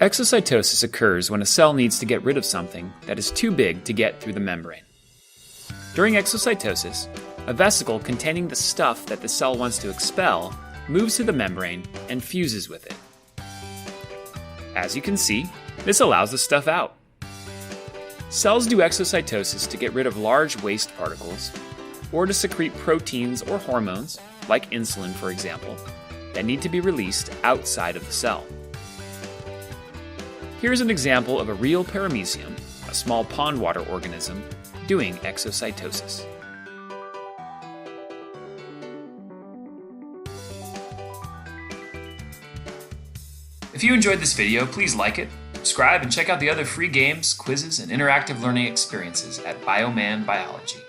Exocytosis occurs when a cell needs to get rid of something that is too big to get through the membrane. During exocytosis, a vesicle containing the stuff that the cell wants to expel moves to the membrane and fuses with it. As you can see, this allows the stuff out. Cells do exocytosis to get rid of large waste particles, or to secrete proteins or hormones, like insulin for example, that need to be released outside of the cell. Here's an example of a real paramecium, a small pond water organism, doing exocytosis. If you enjoyed this video, please like it, subscribe, and check out the other free games, quizzes, and interactive learning experiences at Bioman Biology.